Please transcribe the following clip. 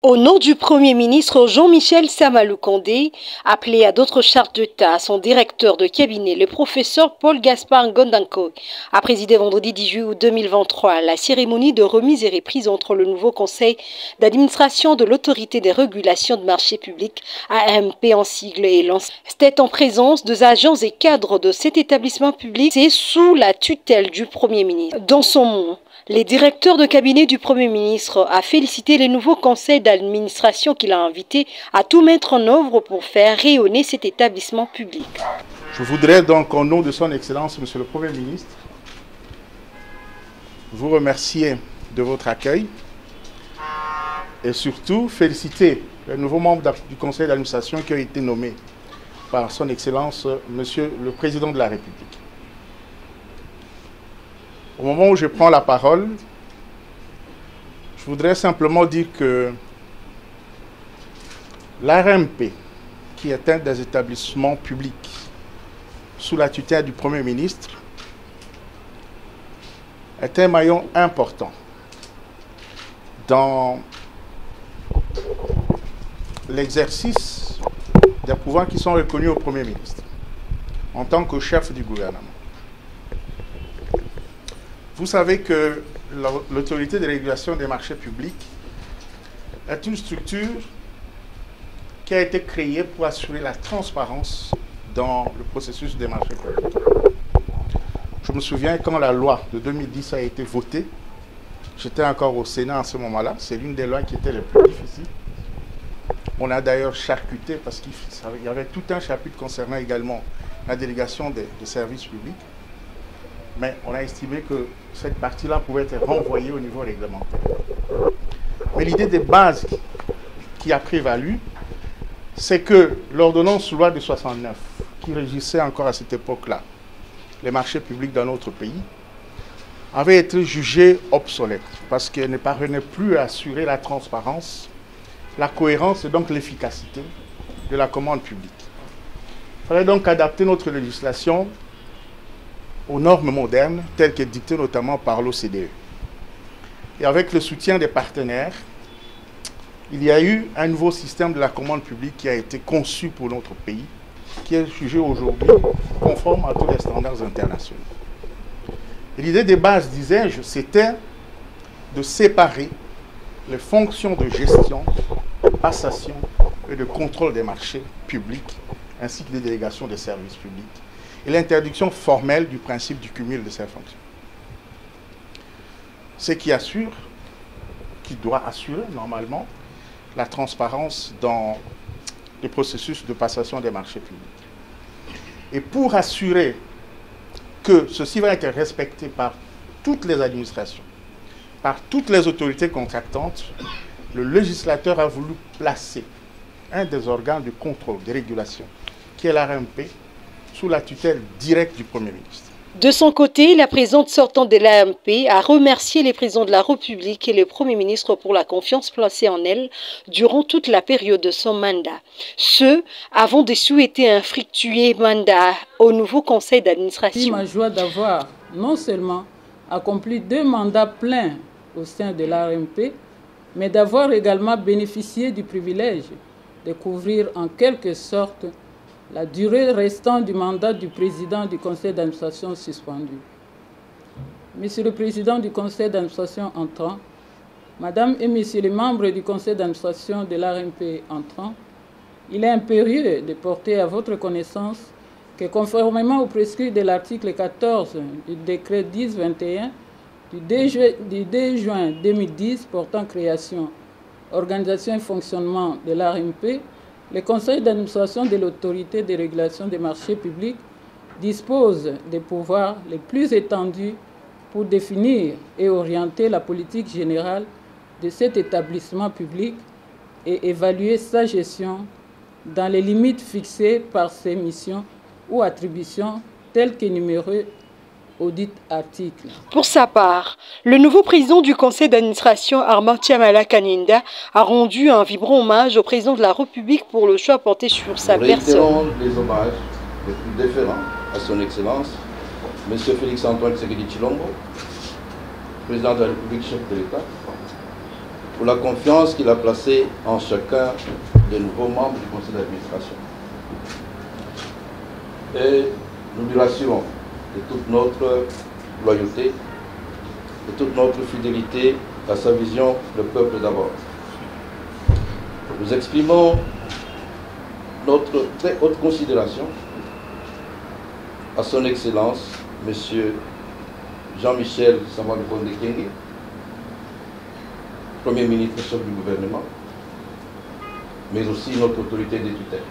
Au nom du Premier ministre Jean-Michel Sama-Lukonde, appelé à d'autres charges d'État, son directeur de cabinet, le professeur Paul-Gaspard Ngondanko, a présidé vendredi 18 août 2023 la cérémonie de remise et reprise entre le nouveau conseil d'administration de l'autorité des régulations de marchés publics, AMP en sigle, et l'ANS. C'était en présence des agents et cadres de cet établissement public, c'est sous la tutelle du Premier ministre. Dans son mot, les directeurs de cabinet du Premier ministre a félicité les nouveaux conseils d'administration qu'il a invités à tout mettre en œuvre pour faire rayonner cet établissement public. Je voudrais donc, au nom de son Excellence, Monsieur le Premier ministre, vous remercier de votre accueil et surtout féliciter les nouveaux membres du conseil d'administration qui ont été nommés par son Excellence, Monsieur le Président de la République. Au moment où je prends la parole, je voudrais simplement dire que l'ARMP, qui est un des établissements publics sous la tutelle du Premier ministre, est un maillon important dans l'exercice des pouvoirs qui sont reconnus au Premier ministre en tant que chef du gouvernement. Vous savez que l'autorité de régulation des marchés publics est une structure qui a été créée pour assurer la transparence dans le processus des marchés publics. Je me souviens quand la loi de 2010 a été votée, j'étais encore au Sénat à ce moment-là, c'est l'une des lois qui était les plus difficiles. On a d'ailleurs charcuté parce qu'il y avait tout un chapitre concernant également la délégation des services publics. Mais on a estimé que cette partie-là pouvait être renvoyée au niveau réglementaire. Mais l'idée de base qui a prévalu, c'est que l'ordonnance loi de 69, qui régissait encore à cette époque-là les marchés publics dans notre pays, avait été jugée obsolète parce qu'elle ne parvenait plus à assurer la transparence, la cohérence et donc l'efficacité de la commande publique. Il fallait donc adapter notre législation aux normes modernes, telles que dictées notamment par l'OCDE. Et avec le soutien des partenaires, il y a eu un nouveau système de la commande publique qui a été conçu pour notre pays, qui est jugé aujourd'hui conforme à tous les standards internationaux. Et l'idée de base, disais-je, c'était de séparer les fonctions de gestion, de passation et de contrôle des marchés publics, ainsi que des délégations des services publics, et l'interdiction formelle du principe du cumul de ces fonctions. Ce qui assure, qui doit assurer normalement la transparence dans le processus de passation des marchés publics. Et pour assurer que ceci va être respecté par toutes les administrations, par toutes les autorités contractantes, le législateur a voulu placer un des organes de contrôle, de régulation, qui est l'ARMP, sous la tutelle directe du Premier ministre. De son côté, la présidente sortante de l'AMP a remercié les présidents de la République et le Premier ministre pour la confiance placée en elle durant toute la période de son mandat. Ce, avant de souhaiter un fructueux mandat au nouveau conseil d'administration. C'est ma joie d'avoir non seulement accompli 2 mandats pleins au sein de l'AMP, mais d'avoir également bénéficié du privilège de couvrir en quelque sorte la durée restante du mandat du président du conseil d'administration suspendu. Monsieur le président du conseil d'administration entrant, Madame et Messieurs les membres du conseil d'administration de l'ARMP entrant, il est impérieux de porter à votre connaissance que conformément aux prescrits de l'article 14 du décret 1021 du 2 juin 2010 portant création, organisation et fonctionnement de l'ARMP, le conseil d'administration de l'autorité de régulation des marchés publics dispose des pouvoirs les plus étendus pour définir et orienter la politique générale de cet établissement public et évaluer sa gestion dans les limites fixées par ses missions ou attributions telles qu'énumérées au dit article. Pour sa part, le nouveau président du conseil d'administration, Armand Tiamala Kaninda, a rendu un vibrant hommage au président de la République pour le choix porté sur sa personne. Réitérons les hommages les plus déférents à son Excellence, M. Félix-Antoine Tshisekedi Tshilombo, président de la République, chef de l'État, pour la confiance qu'il a placée en chacun des nouveaux membres du conseil d'administration. Et nous lui rassurons de toute notre loyauté, de toute notre fidélité à sa vision, le peuple d'abord. Nous exprimons notre très haute considération à son Excellence, M. Jean-Michel Samalukonde Kyenge, Premier ministre chef du gouvernement, mais aussi notre autorité de tutelle.